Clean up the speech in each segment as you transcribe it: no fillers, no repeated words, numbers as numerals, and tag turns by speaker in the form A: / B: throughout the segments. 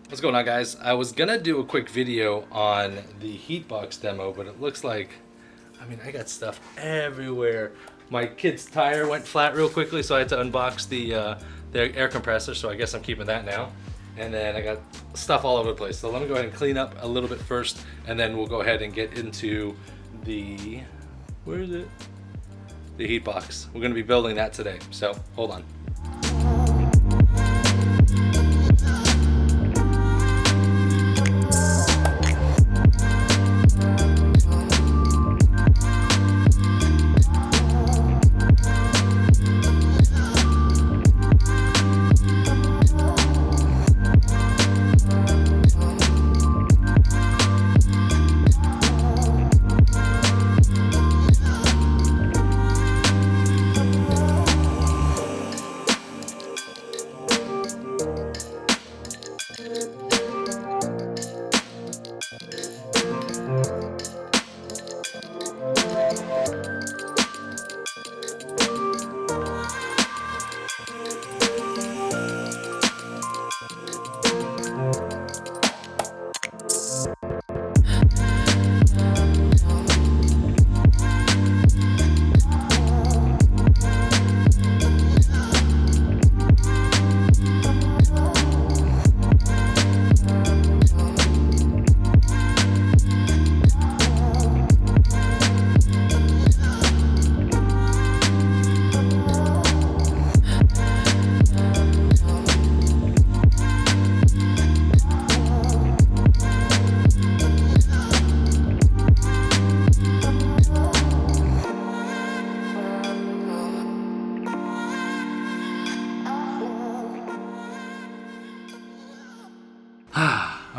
A: What's going on, guys? I was gonna do a quick video on the Heatbox demo, but it looks like, I got stuff everywhere. My kid's tire went flat real quickly, so I had to unbox the air compressor, so I guess I'm keeping that now. And then I got stuff all over the place. So let me go ahead and clean up a little bit first, and then we'll go ahead and get into the, where is it? The Heatbox. We're gonna be building that today, so hold on.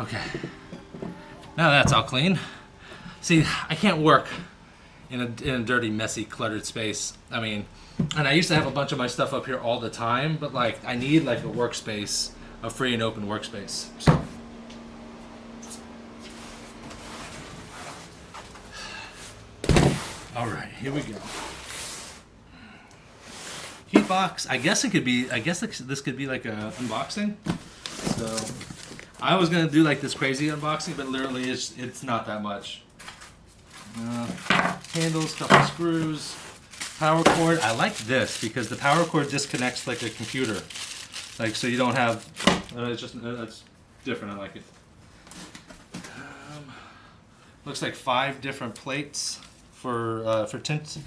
A: Okay, now that's all clean. See, I can't work in a dirty, messy, cluttered space. And I used to have a bunch of my stuff up here all the time, but like I need like a workspace, a free and open workspace. So. All right, here we go. Heatbox. I guess this could be like a unboxing. So. I was gonna do like this crazy unboxing, but literally it's not that much. Handles, couple screws, power cord. I like this because the power cord disconnects like a computer, like so you don't have. That's different. I like it. Looks like 5 different plates for tint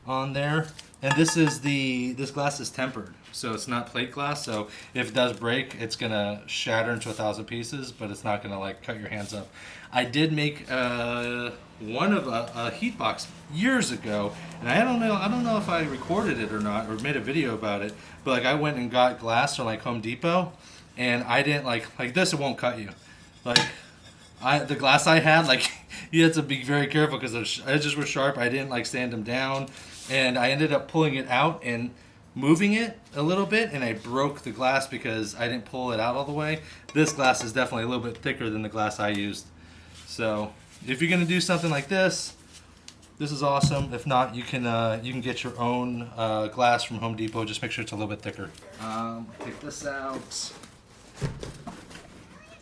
A: on there. And this glass is tempered, so it's not plate glass. So if it does break, it's gonna shatter into 1,000 pieces, but it's not gonna like cut your hands up. I did make one of a Heatbox years ago, and I don't know if I recorded it or not, or made a video about it. But like I went and got glass from like Home Depot, and I didn't like this. It won't cut you. Like the glass I had, like you had to be very careful because the edges were sharp. I didn't like sand them down. And I ended up pulling it out and moving it a little bit, and I broke the glass because I didn't pull it out all the way. This glass is definitely a little bit thicker than the glass I used. So if you're gonna do something like this, this is awesome. If not, you can get your own glass from Home Depot. Just make sure it's a little bit thicker. Take this out.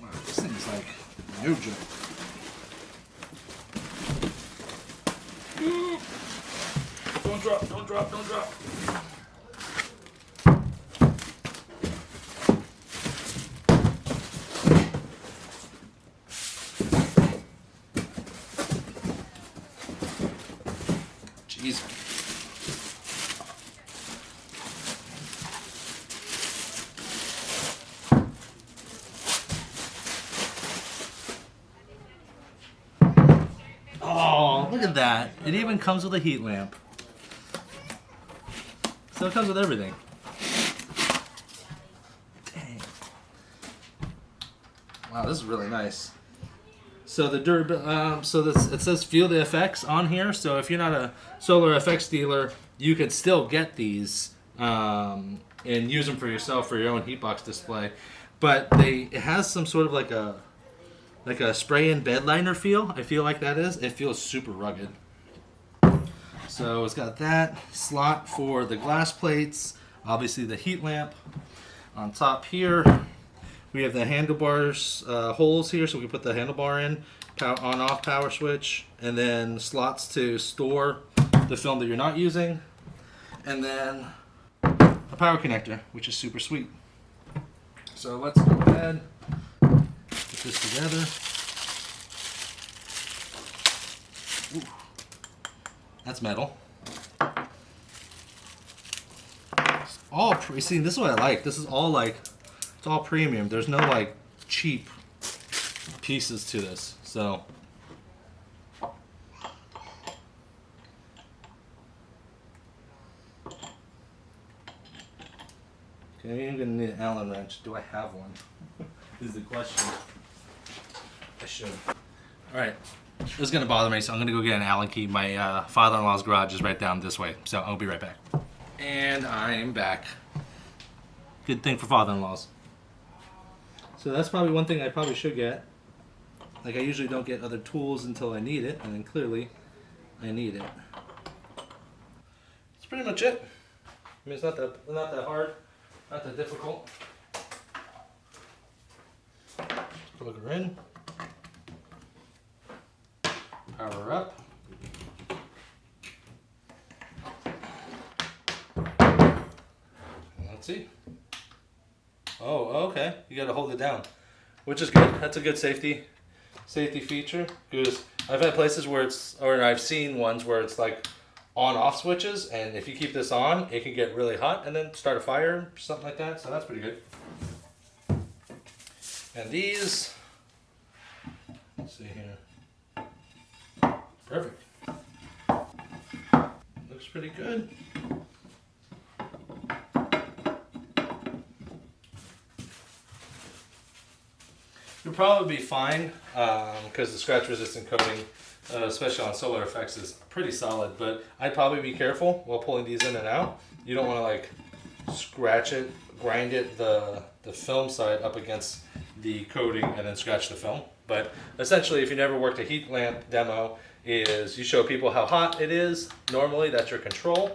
A: Wow, this thing's like no joke. Don't drop, don't drop, don't drop. Jeez. Oh, look at that. It even comes with a heat lamp. So it comes with everything. Dang. Wow, this is really nice. So the it says Feel the FX on here. So if you're not a SolarFX dealer, you can still get these and use them for yourself for your own Heatbox display. But it has some sort of like a spray-in bed liner feel. I feel like that is. It feels super rugged. So it's got that slot for the glass plates, obviously the heat lamp on top here. We have the handlebars holes here, so we can put the handlebar in, on-off power switch, and then slots to store the film that you're not using, and then a power connector, which is super sweet. So let's go ahead, put this together. Ooh, that's metal. All see, this is what I like. This is all like, it's all premium. There's no like cheap pieces to this. So okay, I'm gonna need an Allen wrench. Do I have one? Is the question. I should. All right, this is gonna bother me, so I'm gonna go get an Allen key. My father-in-law's garage is right down this way, so I'll be right back. And I'm back. Good thing for father-in-laws. So that's probably one thing I probably should get. Like, I usually don't get other tools until I need it, and then clearly I need it. That's pretty much it. I mean, it's not that hard, not that difficult. Plug her in. Power her up. Let's see. Oh, okay. You got to hold it down, which is good. That's a good safety feature, because I've had places where I've seen ones where it's like on-off switches, and if you keep this on, it can get really hot and then start a fire, something like that. So that's pretty good. And these, let's see here. Perfect. Looks pretty good. You'll probably be fine because the scratch resistant coating, especially on SolarFX, is pretty solid, but I'd probably be careful while pulling these in and out. You don't want to like scratch it, grind it, the film side up against the coating and then scratch the film. But essentially, if you never worked a heat lamp demo, is you show people how hot it is. Normally that's your control.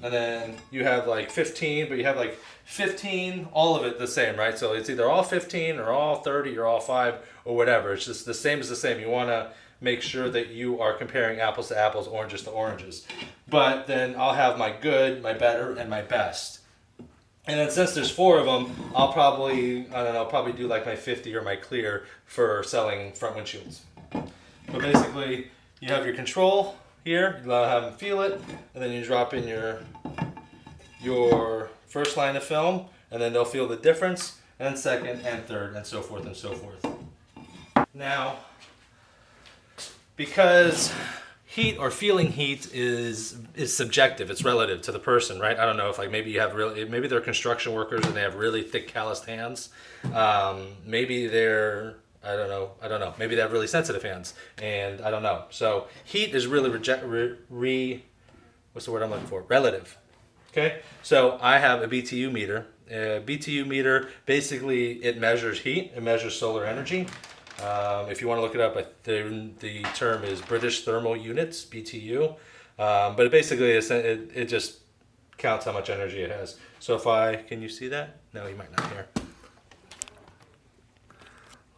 A: And then you have like 15, but you have like 15, all of it the same, right? So it's either all 15 or all 30 or all 5 or whatever. It's just the same as the same. You want to make sure that you are comparing apples to apples, oranges to oranges. But then I'll have my good, my better, and my best. And then since there's 4 of them, I'll probably do like my 50 or my clear for selling front windshields. But basically, you have your control here, you have them feel it, and then you drop in your first line of film, and then they'll feel the difference, and then second and third, and so forth and so forth. Now, because heat or feeling heat is subjective, it's relative to the person, right? I don't know if like maybe they're construction workers and they have really thick calloused hands. Maybe they're I don't know. Maybe they have really sensitive hands, and I don't know. So heat is really what's the word I'm looking for? Relative. Okay. So I have a Btu meter. Btu meter, basically it measures heat. It measures solar energy. If you want to look it up, the term is British Thermal Units, BTU. But basically it just counts how much energy it has. So can you see that? No, you might not here.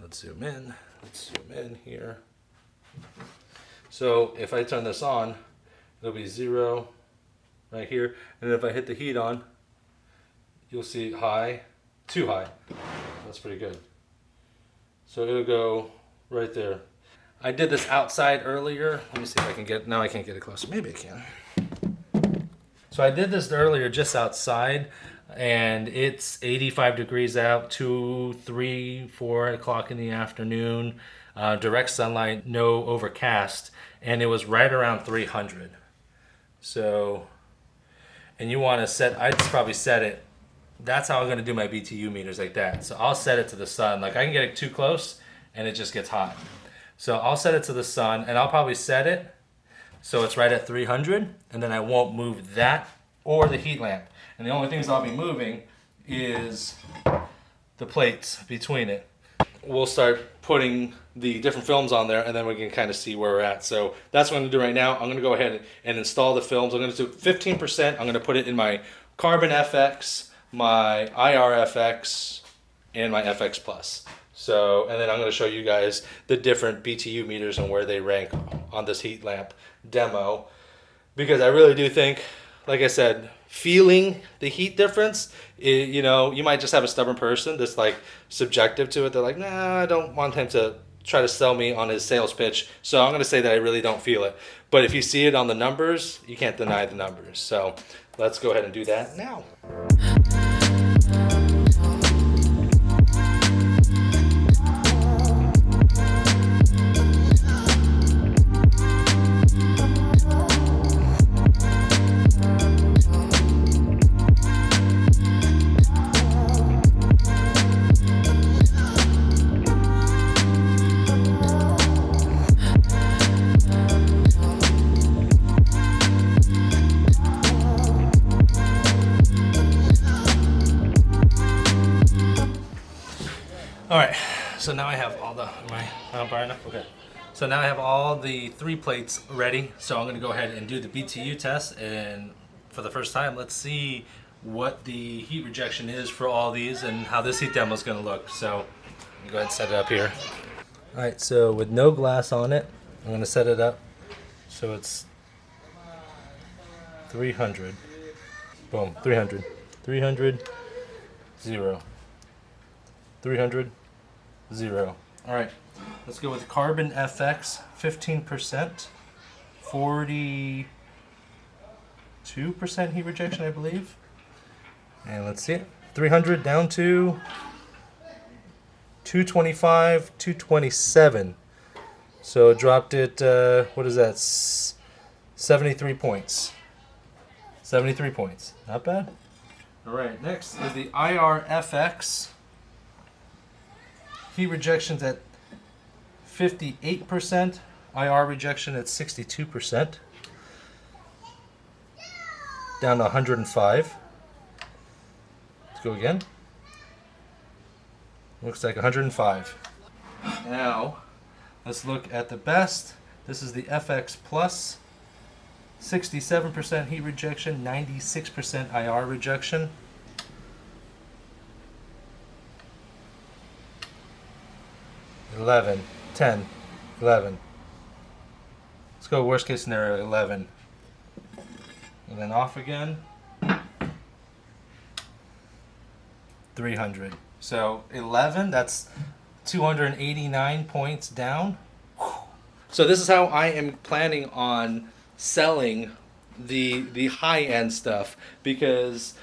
A: Let's zoom in here. So if I turn this on, it'll be 0 right here. And if I hit the heat on, you'll see high, too high. That's pretty good. So it'll go right there. I did this outside earlier. Let me see if I can now I can't get it closer. Maybe I can. So I did this earlier just outside, and it's 85 degrees out, 2, 3, 4 o'clock in the afternoon, direct sunlight, no overcast, and it was right around 300. So, and you want to set, I'd probably set it, that's how I'm going to do my Btu meters, like that. So I'll set it to the sun. Like I can get it too close and it just gets hot. So I'll set it to the sun, and I'll probably set it so it's right at 300, and then I won't move that or the heat lamp. And the only things I'll be moving is the plates between it. We'll start putting the different films on there, and then we can kind of see where we're at. So that's what I'm going to do right now. I'm going to go ahead and install the films. I'm going to do 15%. I'm going to put it in my Carbon FX, my IRFX, and my FXPLUS. So, and then I'm going to show you guys the different BTU meters and where they rank on this heat lamp demo, because I really do think, like I said, feeling the heat difference, you know, you might just have a stubborn person that's like subjective to it. They're like, nah, I don't want him to try to sell me on his sales pitch. So I'm going to say that I really don't feel it. But if you see it on the numbers, you can't deny the numbers. So let's go ahead and do that now. All right, so now I have all the, am I not far enough? Okay. So now I have all the 3 plates ready. So I'm gonna go ahead and do the BTU test. And for the first time, let's see what the heat rejection is for all these and how this heat demo is gonna look. So let me go ahead and set it up here. All right, so with no glass on it, I'm gonna set it up. So it's 300, boom, 300, 300, 0, 300, 0. All right, let's go with carbon FX, 15%, 42% heat rejection, I believe. And let's see it, 300 down to 225, 227. So it dropped it, what is that, 73 points. 73 points, not bad. All right, next is the IRFX. Heat rejection's at 58%. IR rejection at 62%. Down to 105. Let's go again. Looks like 105. Now, let's look at the best. This is the FXPLUS. 67% heat rejection, 96% IR rejection. $11, $10, $11. Let's go worst case scenario, 11. And then off again. 300. So 11, that's 289 points down. So this is how I am planning on selling the high-end stuff, because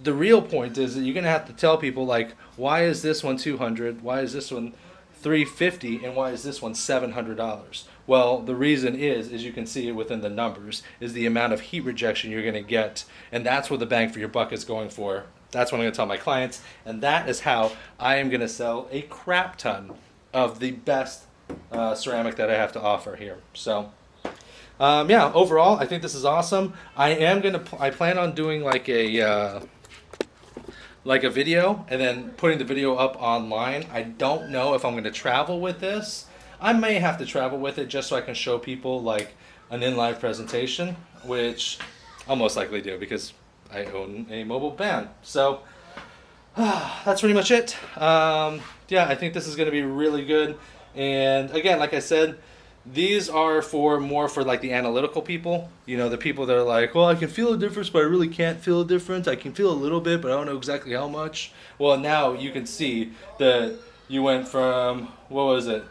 A: the real point is that you're gonna have to tell people, like, why is this one 200, why is this one 350, and why is this one $700? Well, the reason is, as you can see within the numbers, is the amount of heat rejection you're gonna get, and that's what the bang for your buck is going for. That's what I'm gonna tell my clients, and that is how I am gonna sell a crap ton of the best ceramic that I have to offer here. So yeah, overall, I think this is awesome. I plan on doing like a video and then putting the video up online. I don't know if I'm going to travel with this. I may have to travel with it just so I can show people like an in-live presentation, which I'll most likely do because I own a mobile band. So that's pretty much it. Yeah, I think this is going to be really good. And again, like I said, these are more for like the analytical people, you know, the people that are like, well, I can feel a difference, but I really can't feel a difference. I can feel a little bit, but I don't know exactly how much. Well, now you can see that you went from, what was it,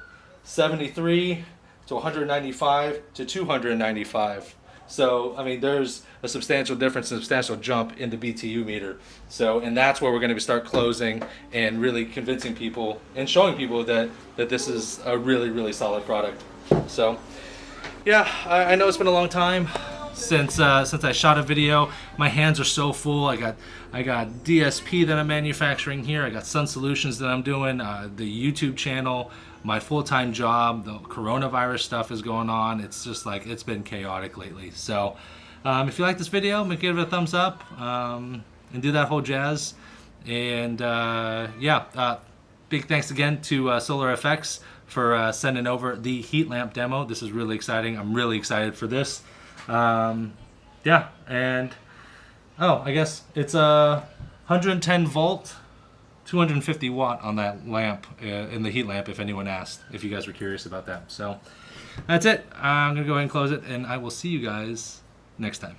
A: 73 to 195 to 295. So, I mean, there's a substantial difference, a substantial jump in the Btu meter. So, and that's where we're going to start closing and really convincing people and showing people that this is a really, really solid product. So, yeah, I know it's been a long time since I shot a video. My hands are so full. I got DSP that I'm manufacturing here. I got Sun Solutions that I'm doing, the YouTube channel, my full-time job, the coronavirus stuff is going on. It's just like, it's been chaotic lately. So if you like this video, give it a thumbs up and do that whole jazz. And yeah, big thanks again to SolarFX for sending over the heat lamp demo. This is really exciting. I'm really excited for this. Yeah, and oh, I guess it's a 110 volt 250 watt on that lamp, in the heat lamp, if anyone asked, if you guys were curious about that. So that's it. I'm going to go ahead and close it, and I will see you guys next time.